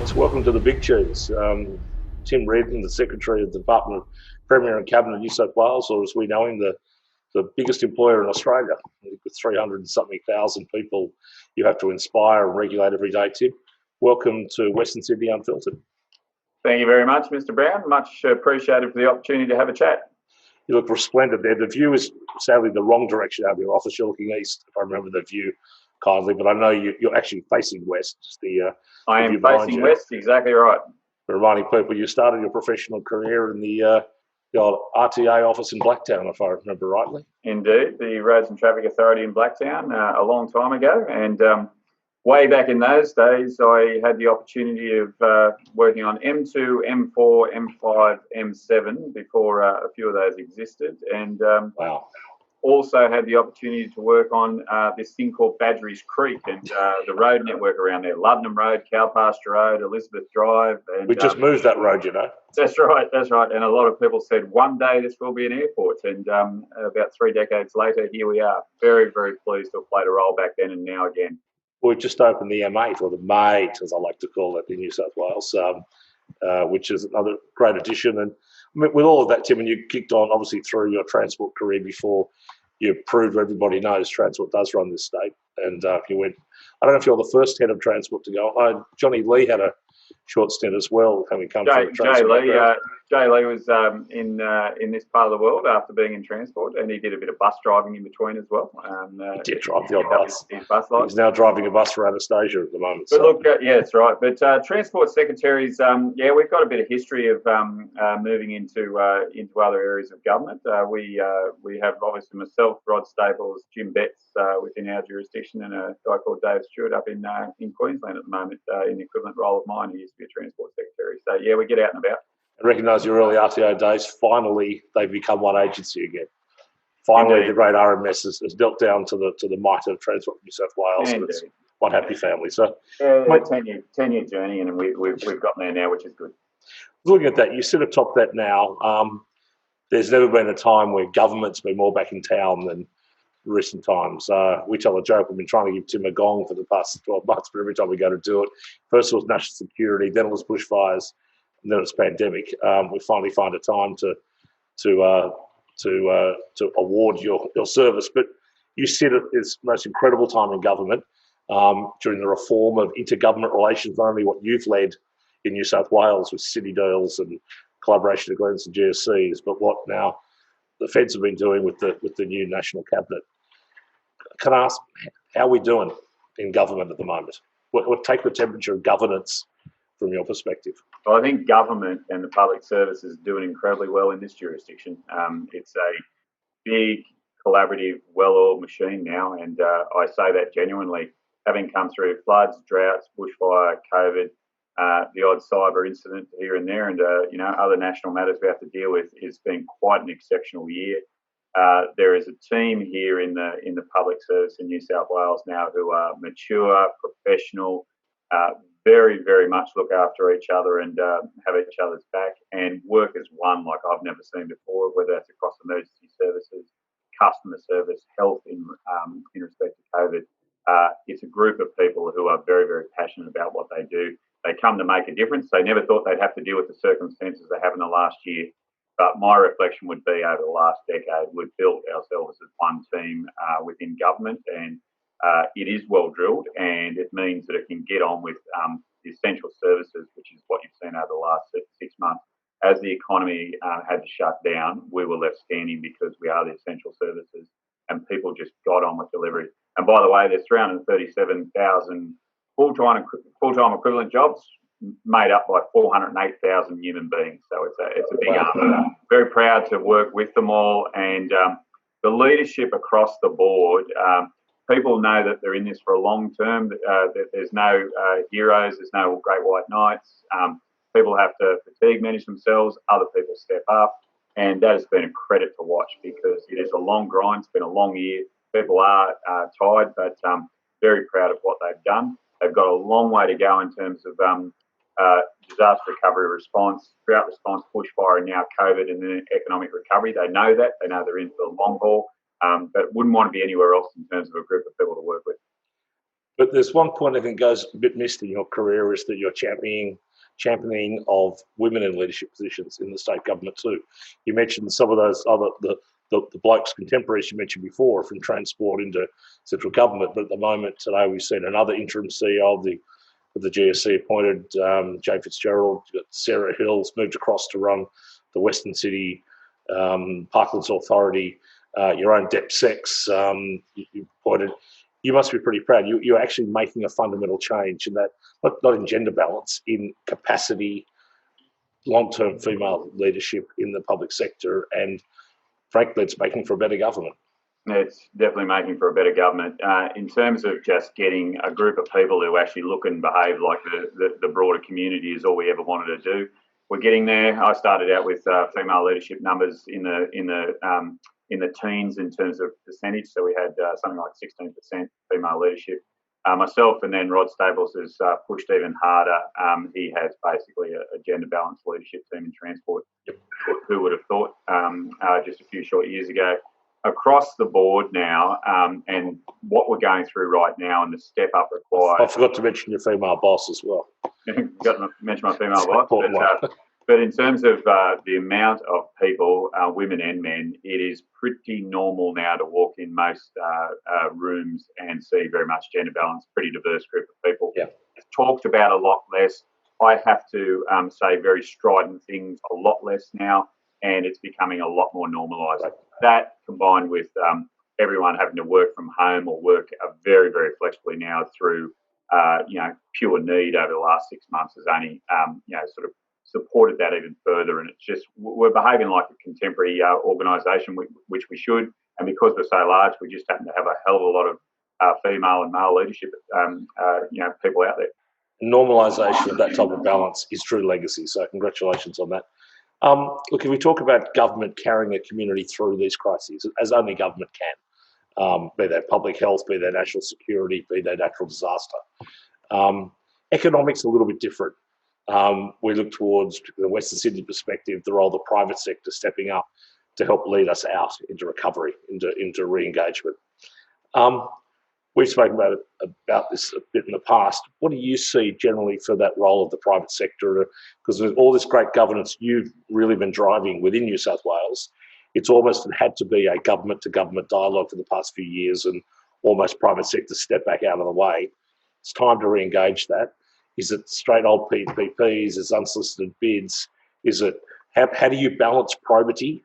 audience. Welcome to the Big Cheese. Tim Reardon, the Secretary of the Department of Premier and Cabinet of New South Wales, or as we know him, the biggest employer in Australia, with 300 and something thousand people you have to inspire and regulate every day. Tim, welcome to Western Sydney Unfiltered. Thank you very much, Mr. Brown. Much appreciated for the opportunity to have a chat. You look resplendent there. The view is sadly the wrong direction out of your office. You're looking east, if I remember the view kindly, but I know you're actually facing west. I am facing west, exactly right. Reminding people, you started your professional career in the old RTA office in Blacktown, if I remember rightly. Indeed, the Roads and Traffic Authority in Blacktown a long time ago. And way back in those days, I had the opportunity of working on M2, M4, M5, M7 before a few of those existed. And wow. Also had the opportunity to work on this thing called Badgerys Creek and the road network around there. Luddenham Road, Cowpasture Road, Elizabeth Drive. And, we just moved that road, you know. That's right, that's right. And a lot of people said, one day this will be an airport. And about 3 decades later, here we are. Very, very pleased to have played a role back then and now again. We've just opened the M8, or the M8, as I like to call it, in New South Wales, which is another great addition. And with all of that, Tim, and you kicked on, obviously, through your transport career before you proved everybody knows transport does run this state. And you went, I don't know if you're the first head of transport to go. Johnny Lee had a short stint as well, having come from the transport. Jay Lee was in this part of the world after being in transport, and he did a bit of bus driving in between as well. He did drive the odd bus. His bus life. He's now driving a bus for Anastasia at the moment. But look, yeah, that's right. But transport secretaries, we've got a bit of history of moving into other areas of government. We have obviously myself, Rod Staples, Jim Betts within our jurisdiction, and a guy called Dave Stewart up in Queensland at the moment in the equivalent role of mine. He used to be a transport secretary. So yeah, we get out and about. I recognise your early RTO days. Finally, they've become one agency again. Finally, indeed. The great RMS has dealt down to the might of Transport New South Wales. And it's one happy family. So, 10-year journey, and we've gotten there now, which is good. Looking at that, you sit atop that now. There's never been a time where government's been more back in town than recent times. We tell a joke. We've been trying to give Tim a gong for the past 12 months, but every time we go to do it, first it was national security, then it was bushfires, and then it's pandemic. We finally find a time to award your service. But you sit at this most incredible time in government during the reform of intergovernment relations, not only what you've led in New South Wales with city deals and collaboration agreements and GSCs, but what now the feds have been doing with the new national cabinet. Can I ask, how are we doing in government at the moment? What take the temperature of governance from your perspective? Well, I think government and the public services are doing incredibly well in this jurisdiction. It's a big, collaborative, well-oiled machine now, and I say that genuinely. Having come through floods, droughts, bushfire, COVID, the odd cyber incident here and there, and other national matters we have to deal with, it's been quite an exceptional year. There is a team here in the public service in New South Wales now who are mature, professional, very, very much look after each other and have each other's back and work as one like I've never seen before, whether that's across emergency services, customer service, health in respect to COVID. It's a group of people who are very, very passionate about what they do. They come to make a difference. They never thought they'd have to deal with the circumstances they have in the last year. But my reflection would be over the last decade, we've built ourselves as one team within government, and it is well drilled, and it means that it can get on with the essential services, which is what you've seen over the last 6 months. As the economy had to shut down, we were left standing because we are the essential services, and people just got on with delivery. And by the way, there's 337,000 full-time equivalent jobs made up by 408,000 human beings. So it's a big arm. Very proud to work with them all, and the leadership across the board. People know that they're in this for a long term. That there's no heroes. There's no great white knights. People have to fatigue manage themselves. Other people step up, and that has been a credit to watch because it is a long grind. It's been a long year. People are tired, but very proud of what they've done. They've got a long way to go in terms of disaster recovery response, drought response, bushfire, and now COVID, and then economic recovery. They know that. They know they're in for the long haul, but wouldn't want to be anywhere else in terms of a group of people to work with. But there's one point I think goes a bit missed in your career is that you're championing of women in leadership positions in the state government too. You mentioned some of those other the blokes contemporaries you mentioned before from transport into central government, but at the moment today we've seen another interim CEO of the GSC appointed, Jane Fitzgerald. Sarah Hill's moved across to run the Western City Parklands Authority. Your own Dep Sex you appointed. You must be pretty proud. You're actually making a fundamental change in that, not in gender balance, in capacity, long-term female leadership in the public sector, and frankly, it's making for a better government. It's definitely making for a better government. In terms of just getting a group of people who actually look and behave like the broader community is all we ever wanted to do. We're getting there. I started out with female leadership numbers in the teens in terms of percentage. So we had something like 16% female leadership. Myself and then Rod Stables has pushed even harder. He has basically a gender balanced leadership team in transport. Yep. Who would have thought just a few short years ago? Across the board now, and what we're going through right now and the step up required. I forgot to mention your female boss as well. Got to mention my female boss. But in terms of the amount of people, women and men, it is pretty normal now to walk in most rooms and see very much gender balance, pretty diverse group of people. Yeah. It's talked about a lot less. I have to say very strident things a lot less now, and it's becoming a lot more normalised. Right. That combined with everyone having to work from home or work very, very flexibly now through, pure need over the last 6 months has only, sort of supported that even further. And it's just, we're behaving like a contemporary organisation, which we should. And because we're so large, we just happen to have a hell of a lot of female and male leadership, people out there. Normalisation of that type of balance is true legacy. So congratulations on that. Look, if we talk about government carrying a community through these crises, as only government can, be that public health, be that national security, be that natural disaster, economics a little bit different. We look towards the Western Sydney perspective, the role of the private sector stepping up to help lead us out into recovery, into re-engagement. We've spoken about this a bit in the past. What do you see generally for that role of the private sector? Because with all this great governance you've really been driving within New South Wales, it's almost had to be a government-to-government dialogue for the past few years and almost private sector step back out of the way. It's time to re-engage that. Is it straight old PPPs? Is it unsolicited bids? Is it how do you balance probity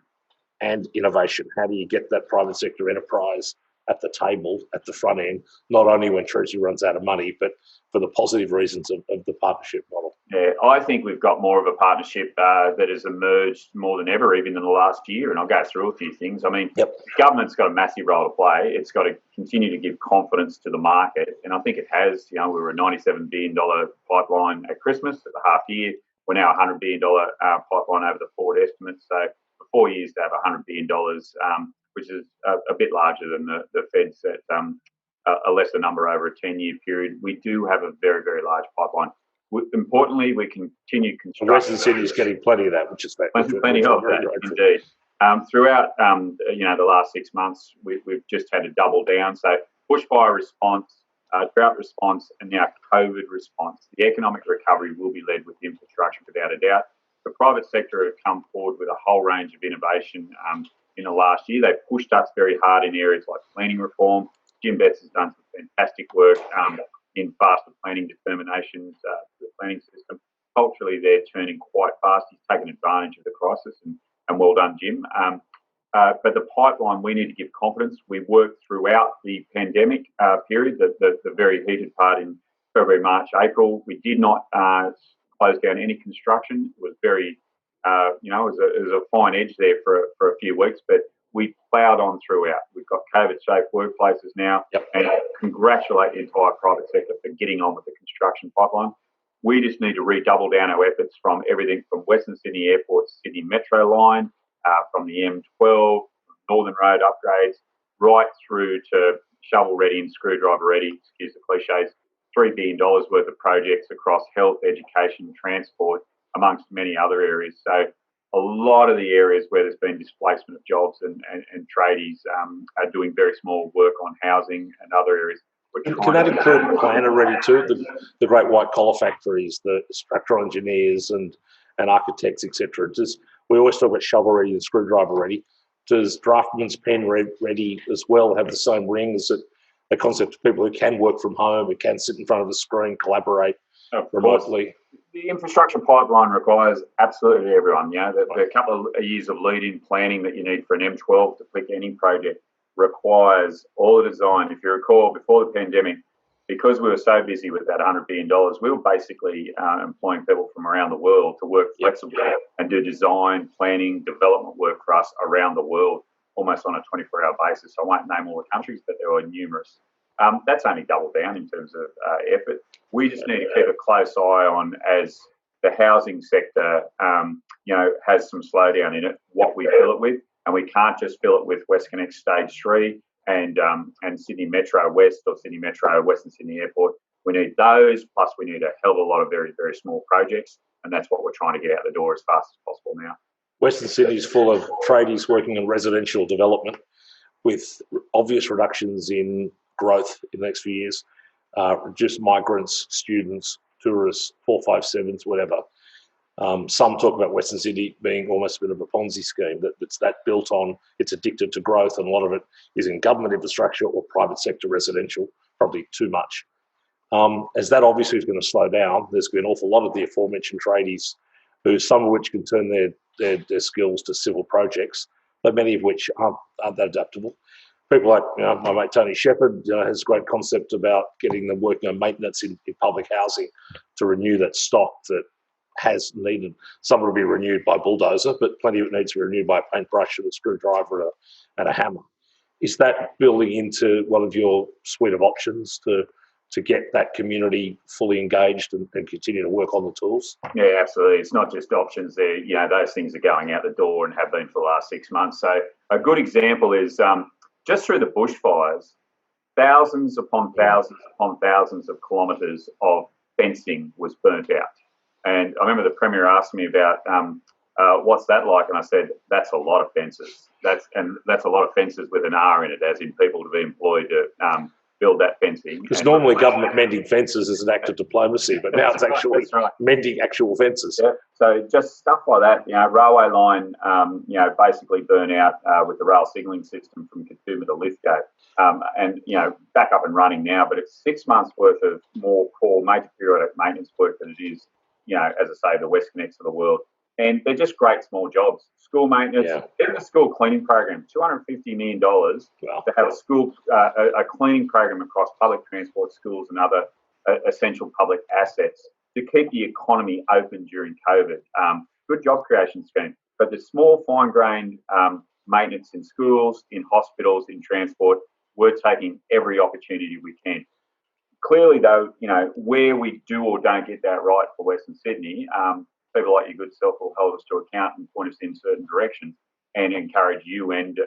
and innovation? How do you get that private sector enterprise at the table, at the front end, not only when Treasury runs out of money, but for the positive reasons of the partnership model? Yeah, I think we've got more of a partnership that has emerged more than ever, even in the last year. And I'll go through a few things. I mean, The government's got a massive role to play. It's got to continue to give confidence to the market. And I think it has. We were a $97 billion pipeline at Christmas at the half year. We're now a $100 billion pipeline over the forward estimates. So for 4 years to have $100 billion, which is a bit larger than the Fed's at a lesser number over a 10-year period. We do have a very, very large pipeline. Importantly, we continue construction. Western Sydney's getting plenty of that, which is plenty of that, indeed. Throughout the last 6 months, we've just had to double down. So bushfire response, drought response, and now COVID response. The economic recovery will be led with infrastructure without a doubt. The private sector have come forward with a whole range of innovation in the last year. They've pushed us very hard in areas like planning reform. Jim Betts has done some fantastic work in faster planning determinations to the planning system. Culturally, they're turning quite fast. He's taken advantage of the crisis, and well done, Jim. But the pipeline, we need to give confidence. We worked throughout the pandemic period, the very heated part in February, March, April. We did not close down any construction. It was very, it was a fine edge there for a few weeks, but we ploughed on throughout. We've got COVID-safe workplaces now, and I congratulate the entire private sector for getting on with the construction pipeline. We just need to redouble down our efforts from everything from Western Sydney Airport to Sydney Metro line, from the M12, Northern Road upgrades, right through to shovel-ready and screwdriver-ready, excuse the cliches, $3 billion worth of projects across health, education, transport, amongst many other areas. So a lot of the areas where there's been displacement of jobs and tradies are doing very small work on housing and other areas. Can that include planner ready too? The great white collar factories, the structural engineers and architects, etc. We always talk about shovel ready and screwdriver ready. Does draftman's pen ready as well have the same ring? Is it a concept of people who can work from home, who can sit in front of the screen, collaborate remotely? The infrastructure pipeline requires absolutely everyone. The couple of years of lead-in planning that you need for an M12 to pick any project requires all the design. If you recall, before the pandemic, because we were so busy with that $100 billion, we were basically employing people from around the world to work flexibly and do design, planning, development work for us around the world, almost on a 24-hour basis. I won't name all the countries, but there were numerous. That's only doubled down in terms of effort. We just need to keep a close eye on, as the housing sector, has some slowdown in it, what we fill it with. And we can't just fill it with WestConnex Stage 3 and Sydney Metro West or Sydney Metro Western Sydney Airport. We need those, plus we need a hell of a lot of very, very small projects. And that's what we're trying to get out the door as fast as possible now. Western Sydney is full of tradies working in residential development with obvious reductions in growth in the next few years, reduced migrants, students, tourists, 457s, whatever. Some talk about Western Sydney being almost a bit of a Ponzi scheme that's built on, it's addicted to growth, and a lot of it is in government infrastructure or private sector residential, probably too much. As that obviously is going to slow down, there's going to be an awful lot of the aforementioned tradies, some of which can turn their skills to civil projects, but many of which aren't that adaptable. People like my mate Tony Shepherd has a great concept about getting them working on maintenance in public housing to renew that stock that has needed. Some will be renewed by bulldozer, but plenty of it needs to be renewed by a paintbrush and a screwdriver and a hammer. Is that building into one of your suite of options to get that community fully engaged and continue to work on the tools? Yeah, absolutely. It's not just options there. Those things are going out the door and have been for the last 6 months. So a good example is just through the bushfires, thousands upon thousands upon thousands of kilometres of fencing was burnt out. And I remember the Premier asked me about what's that like, and I said, that's a lot of fences. That's a lot of fences with an R in it, as in people to be employed to build that fencing. Because normally government mending fences is an act of diplomacy, but now it's actually mending actual fences. Yeah. So just stuff like that, railway line, basically burn out with the rail signalling system from Katoomba to Lithgow. And back up and running now, but it's 6 months worth of more core major periodic maintenance work than it is, as I say, the WestConnex of the world. And they're just great small jobs. School maintenance, even the school cleaning program, $250 million to have a school, a cleaning program across public transport, schools and other essential public assets to keep the economy open during COVID. Good job creation scheme. But the small, fine-grained maintenance in schools, in hospitals, in transport, we're taking every opportunity we can. Clearly, though, where we do or don't get that right for Western Sydney, people like your good self will hold us to account and point us in certain directions and encourage you and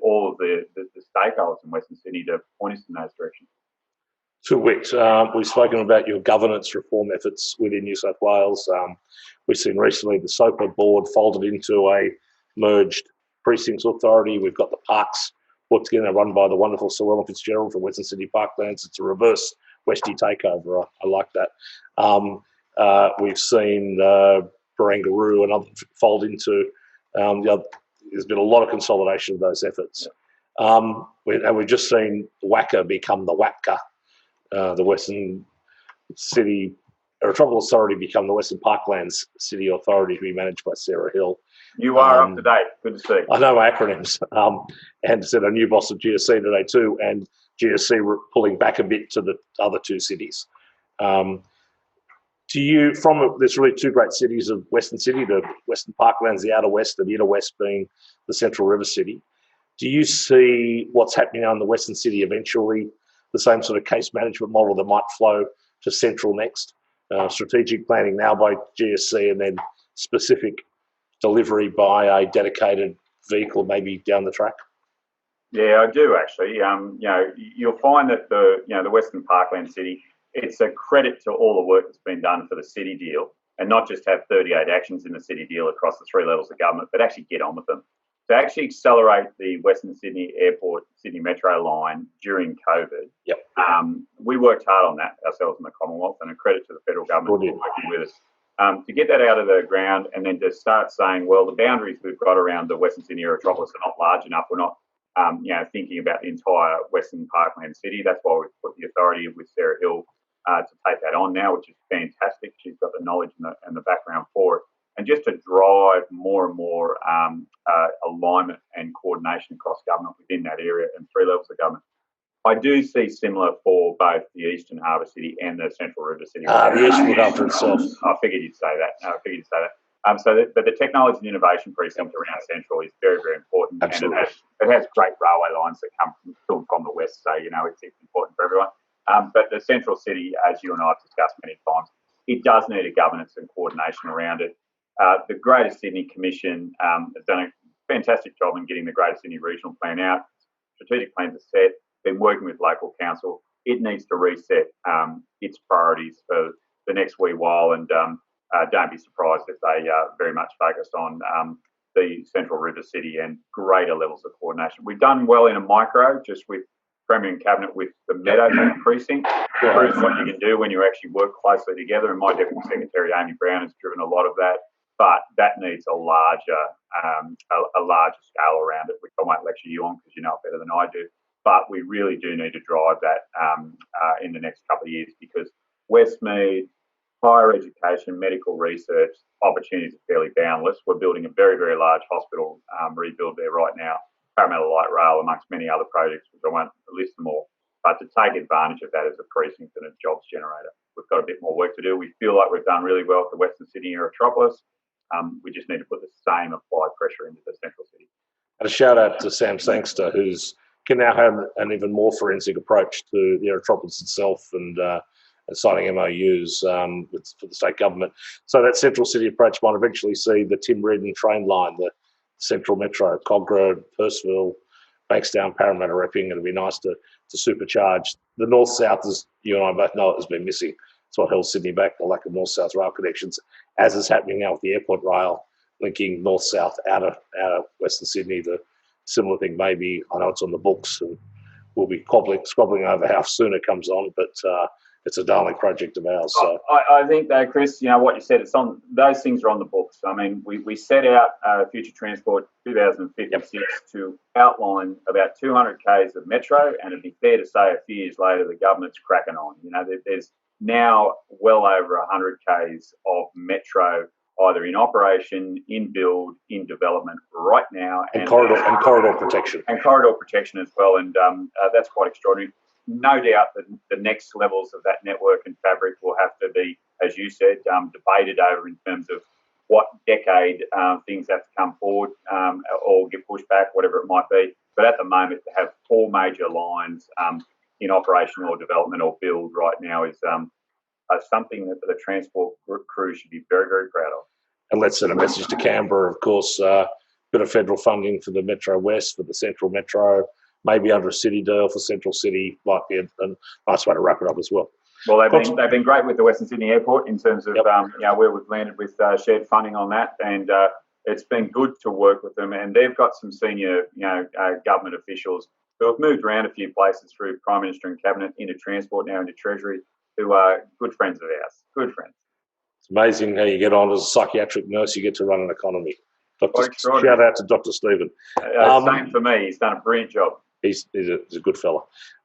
all of the stakeholders in Western Sydney to point us in those directions. To which we've spoken about your governance reform efforts within New South Wales. We've seen recently the SOPA board folded into a merged precincts authority. We've got the parks put together, run by the wonderful Sir Ellen Fitzgerald from Western Sydney Parklands. It's a reverse Westie takeover. I like that. We've seen Barangaroo and others fold into the other. There's been a lot of consolidation of those efforts. We've just seen WACA become the WAPCA, the Western City Travel Authority become the Western Parklands City Authority to be managed by Sarah Hill. You are up to date. Good to see. I know my acronyms. And said a new boss of GSC today too, and GSC were pulling back a bit to the other two cities. There's really two great cities of Western Sydney, the Western Parklands, the outer west, and the inner west being the Central River City. Do you see what's happening now in the Western City eventually, the same sort of case management model that might flow to Central next? Strategic planning now by GSC and then specific delivery by a dedicated vehicle maybe down the track? Yeah, I do actually. You'll find that the Western Parkland City, it's a credit to all the work that's been done for the city deal, and not just have 38 actions in the city deal across the three levels of government, but actually get on with them. to actually accelerate the Western Sydney Airport Sydney Metro line during COVID. Yep. We worked hard on that ourselves in the Commonwealth, and a credit to the federal government for working with us. To get that out of the ground and then to start saying, well, the boundaries we've got around the Western Sydney Aerotropolis are not large enough. We're not, thinking about the entire Western Parkland city. That's why we've put the authority with Sarah Hill to take that on now, which is fantastic. She's got the knowledge and the background for it. And just to drive more and more alignment and coordination across government within that area and 3 levels of government. I do see similar for both the Eastern Harbour City and the Central River City. The East look after itself. I figured you'd say that. But the technology and innovation precinct around Central is very, very important. Absolutely. And it has great railway lines that come from the west, so, it's important for everyone. But the Central City, as you and I have discussed many times, it does need a governance and coordination around it. The Greater Sydney Commission has done a fantastic job in getting the Greater Sydney Regional Plan out. Strategic plans are set, been working with local council. It needs to reset its priorities for the next wee while, and don't be surprised if they very much focus on the Central River City and greater levels of coordination. We've done well in a micro, just with Premier and Cabinet with the Meadow precinct. Proves what you can do when you actually work closely together, and my Deputy Secretary, Amy Brown, has driven a lot of that. But that needs a larger scale around it, which I won't lecture you on because you know it better than I do. But we really do need to drive that in the next couple of years, because Westmead, higher education, medical research opportunities are fairly boundless. We're building a very, very large hospital rebuild there right now, Parramatta Light Rail, amongst many other projects, which I won't list them all. But to take advantage of that as a precinct and a jobs generator, we've got a bit more work to do. We feel like we've done really well at the Western Sydney Aerotropolis. We just need to put the same applied pressure into the Central City. And a shout out to Sam Sangster, who can now have an even more forensic approach to the Aerotropolis itself and signing MOUs for the state government. So that Central City approach might eventually see the Tim Reardon train line, the Central Metro, Cogra, Percival, Bankstown, Parramatta, Epping. It'd be nice to supercharge. The north-south, as you and I both know, it has been missing. It's what held Sydney back, the lack of north-south rail connections, as is happening now with the airport rail linking north-south out of Western Sydney. The similar thing maybe, I know it's on the books and we'll be squabbling over how soon it comes on, but it's a darling project of ours. So. I think though, Chris, what you said, it's on, those things are on the books. I mean, we set out Future Transport 2056 to outline about 200 k's of metro, and it'd be fair to say a few years later the government's cracking on. There's now well over 100 k's of metro either in operation, in build, in development right now. And corridor protection. And corridor protection as well, and that's quite extraordinary. No doubt that the next levels of that network and fabric will have to be, as you said, debated over in terms of what decade things have to come forward or get pushed back, whatever it might be. But at the moment, to have 4 major lines in operation or development or build right now is something that the transport crew should be very, very proud of. And let's send a message to Canberra, of course, bit of federal funding for the Metro West, for the Central Metro, maybe under a city deal for Central City might be a nice way to wrap it up as well. Well, they've been great with the Western Sydney Airport in terms of where we've landed with shared funding on that, and it's been good to work with them. And they've got some senior government officials who have moved around a few places through Prime Minister and Cabinet into Transport, now into Treasury, who are good friends of ours. Good friends. It's amazing how you get on as a psychiatric nurse, you get to run an economy. Shout out to Dr. Stephen. Same for me. He's done a brilliant job. He's a good fella.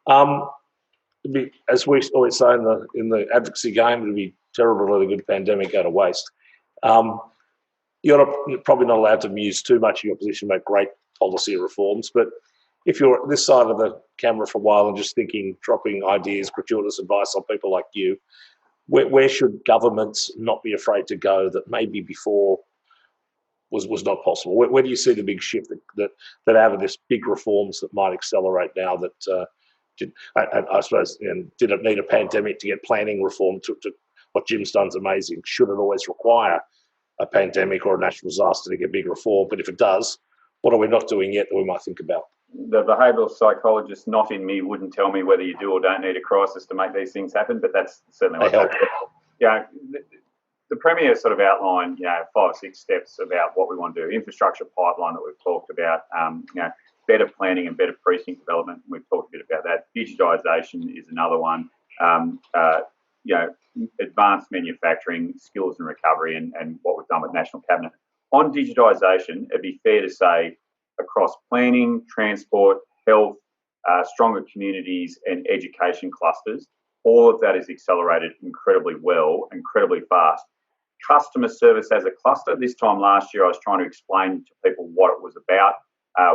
As we always say in the advocacy game, it would be terrible to let a good pandemic go to waste. You're probably not allowed to muse too much of your position about great policy reforms, but if you're this side of the camera for a while and just dropping ideas, gratuitous advice on people like you, where should governments not be afraid to go that maybe before was not possible? Where do you see the big shift that out of this big reforms that might accelerate now that I suppose, did it need a pandemic to get planning reform to what Jim's done is amazing. Should it always require a pandemic or a natural disaster to get big reform? But if it does, what are we not doing yet that we might think about? The behavioural psychologist not in me wouldn't tell me whether you do or don't need a crisis to make these things happen, but that's certainly what I help. the Premier sort of outlined, 5 or 6 steps about what we want to do. Infrastructure pipeline that we've talked about, better planning and better precinct development. We've talked a bit about that. Digitisation is another one. Advanced manufacturing, skills and recovery, and what we've done with National Cabinet. On digitisation, it'd be fair to say across planning, transport, health, stronger communities and education clusters, all of that is accelerated incredibly well, incredibly fast. Customer service as a cluster, this time last year I was trying to explain to people what it was about,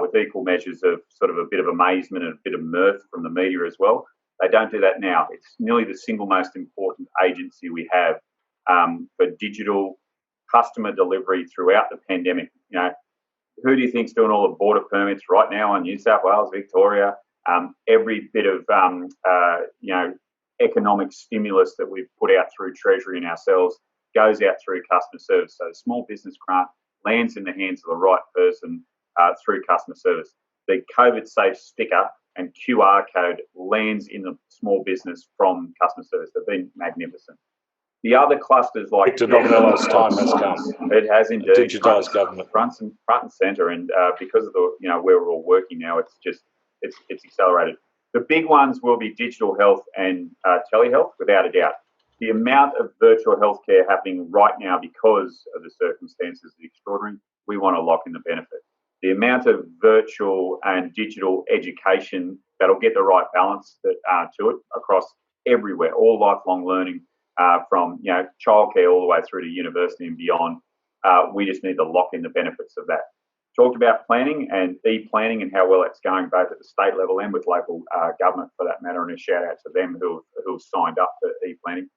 with equal measures of sort of a bit of amazement and a bit of mirth from the media as well. They don't do that now. It's nearly the single most important agency we have for digital customer delivery throughout the pandemic. Who do you think's doing all the border permits right now on New South Wales, Victoria? Every bit of economic stimulus that we've put out through Treasury and ourselves goes out through customer service. So the small business grant lands in the hands of the right person through customer service. The COVID safe sticker and QR code lands in the small business from customer service. They've been magnificent. The other clusters like Victor Dominello's time has come. It has indeed. Digitised government, front and centre, and because of the where we're all working now, it's accelerated. The big ones will be digital health and telehealth, without a doubt. The amount of virtual healthcare happening right now because of the circumstances is extraordinary. We want to lock in the benefit. The amount of virtual and digital education that'll get the right balance to it across everywhere, all lifelong learning, from childcare all the way through to university and beyond. We just need to lock in the benefits of that. Talked about planning and e-planning and how well it's going both at the state level and with local government for that matter, and a shout out to them who have signed up for e-planning.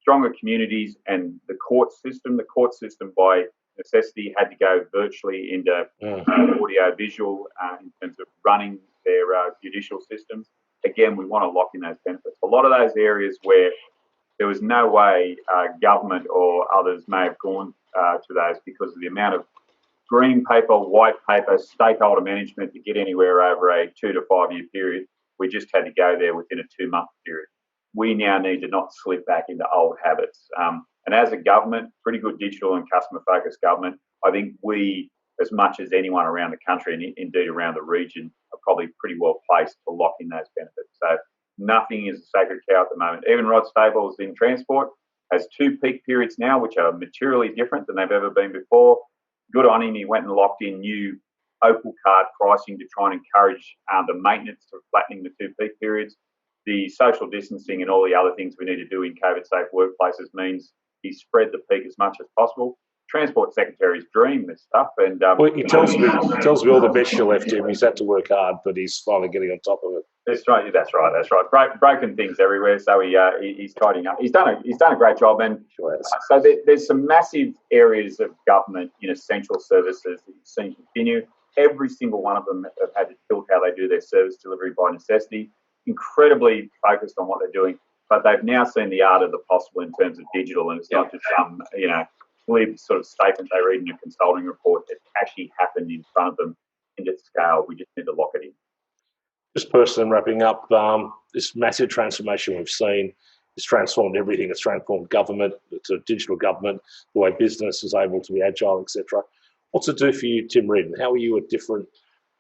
Stronger communities and the court system. The court system by necessity had to go virtually into audio visual in terms of running their judicial systems. Again, we want to lock in those benefits. A lot of those areas where there was no way government or others may have gone to those because of the amount of green paper, white paper, stakeholder management to get anywhere over a 2 to 5 year period. We just had to go there within a 2-month period. We now need to not slip back into old habits. And as a government, pretty good digital and customer focused government, I think we, as much as anyone around the country and indeed around the region, are probably pretty well placed to lock in those benefits. So nothing is a sacred cow at the moment. Even Rod Staples in transport has 2 peak periods now, which are materially different than they've ever been before. Good on him. He went and locked in new Opal card pricing to try and encourage the maintenance of flattening the 2 peak periods. The social distancing and all the other things we need to do in COVID-safe workplaces means he spread the peak as much as possible. Transport Secretary's dream, this stuff. And he tells me all the best you left him. He's had to work hard, but he's finally getting on top of it. That's right. Broken things everywhere, so he's tidying up. He's done a great job, and so there's some massive areas of government in essential services that you've seen continue. Every single one of them have had to tilt how they do their service delivery by necessity. Incredibly focused on what they're doing, but they've now seen the art of the possible in terms of digital, and it's not just some glib sort of statement they read in a consulting report. It actually happened in front of them and at scale. We just need to lock it in. Just personally wrapping up, this massive transformation we've seen has transformed everything. It's transformed government. It's a digital government, the way business is able to be agile, etc. What's it do for you, Tim Reardon? How are you a different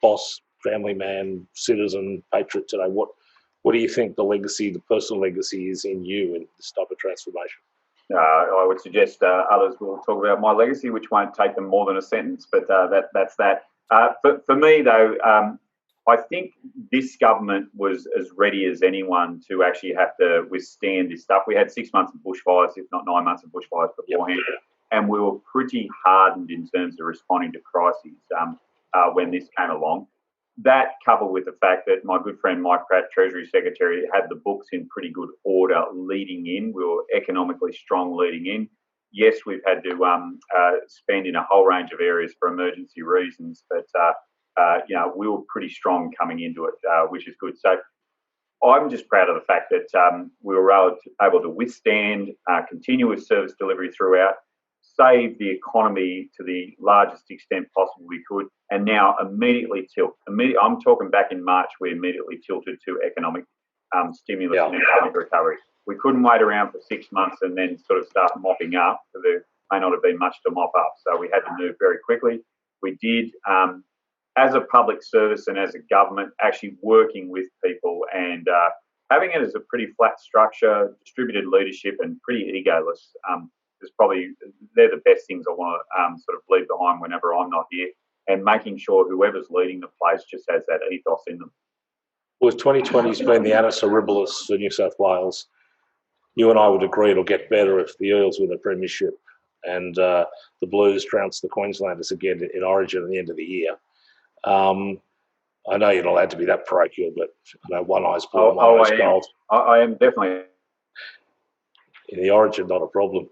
boss, family man, citizen, patriot today? What do you think the legacy, the personal legacy is in you in this type of transformation? I would suggest others will talk about my legacy, which won't take them more than a sentence, but that's that. For me, though, I think this government was as ready as anyone to actually have to withstand this stuff. We had 6 months of bushfires, if not 9 months of bushfires beforehand, and we were pretty hardened in terms of responding to crises when this came along. That, coupled with the fact that my good friend Mike Pratt, Treasury Secretary, had the books in pretty good order leading in. We were economically strong leading in. Yes, we've had to spend in a whole range of areas for emergency reasons, but we were pretty strong coming into it, which is good. So I'm just proud of the fact that we were able to withstand continuous service delivery throughout, save the economy to the largest extent possible we could, and now immediately tilt. I'm talking back in March, we immediately tilted to economic stimulus and economic recovery. We couldn't wait around for 6 months and then sort of start mopping up. So there may not have been much to mop up. So we had to move very quickly. We did, as a public service and as a government, actually working with people and having it as a pretty flat structure, distributed leadership, and pretty egoless. They're the best things I want to sort of leave behind whenever I'm not here, and making sure whoever's leading the place just has that ethos in them. Well, 2020's been the annus horribilis for New South Wales. You and I would agree it'll get better if the Eels win the premiership and the Blues trounce the Queenslanders again in Origin at the end of the year. I know you're not allowed to be that parochial, but I know one eye's blue and one eye's gold. I am definitely. In the Origin, not a problem.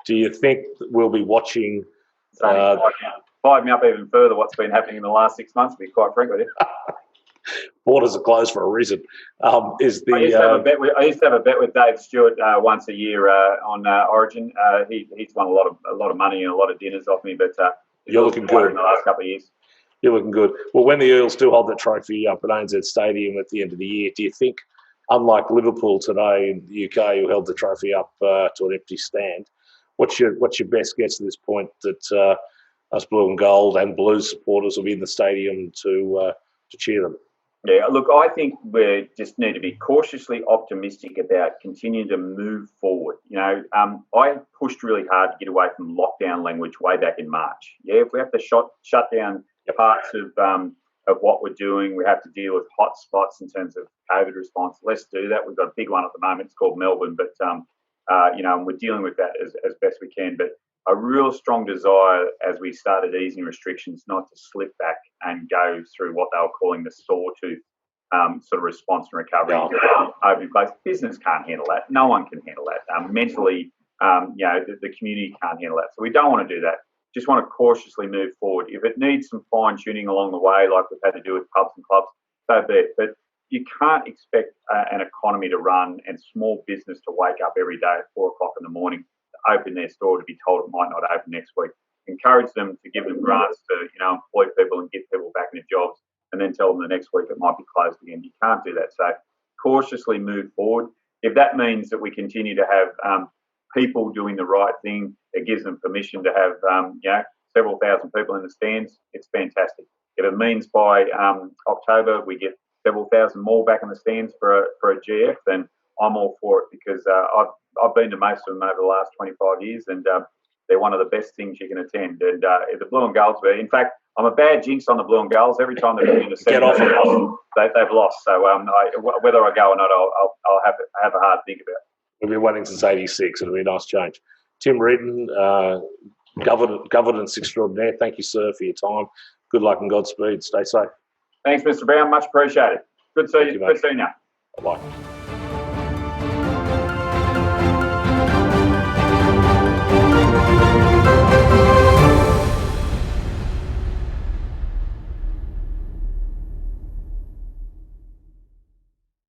Do you think that we'll be watching... Fired me up even further what's been happening in the last 6 months, to be quite frank with you. Borders are closed for a reason. I used to have a bet with Dave Stewart once a year on Origin. He's won a lot of money and a lot of dinners off me, but you're looking good in the last couple of years. You're looking good. Well, when the Eels do hold that trophy up at ANZ Stadium at the end of the year, do you think, unlike Liverpool today in the UK, who held the trophy up to an empty stand, what's your best guess at this point that us blue and gold and Blues supporters will be in the stadium to cheer them? Yeah, look, I think we just need to be cautiously optimistic about continuing to move forward. I pushed really hard to get away from lockdown language way back in March. Yeah, if we have to shut down parts of what we're doing, we have to deal with hot spots in terms of COVID response. Let's do that. We've got a big one at the moment. It's called Melbourne, but and we're dealing with that as best we can. But a real strong desire as we started easing restrictions not to slip back and go through what they were calling the sawtooth sort of response and recovery. Open place. Business can't handle that. No one can handle that. Mentally, the community can't handle that. So we don't want to do that. Just want to cautiously move forward. If it needs some fine tuning along the way, like we've had to do with pubs and clubs, so be it. But you can't expect an economy to run and small business to wake up every day at 4 o'clock in the morning, to open their store, to be told it might not open next week. Encourage them to give them grants to employ people and get people back into jobs, and then tell them the next week it might be closed again. You can't do that. So cautiously move forward. If that means that we continue to have people doing the right thing, it gives them permission to have several thousand people in the stands, it's fantastic. If it means by October we get several thousand more back in the stands for a GF, then I'm all for it, because I've been to most of them over the last 25 years, and they're one of the best things you can attend. And if the Blue and Golds were, in fact, I'm a bad jinx on the Blue and Golds. Every time they've been in the centre, they've lost. So whether I go or not, I'll have a hard think about it. We've been waiting since '86. It'll be a nice change. Tim Reardon, governance extraordinaire. Thank you, sir, for your time. Good luck and Godspeed. Stay safe. Thanks, Mr. Brown. Much appreciated. Good seeing you now. Bye.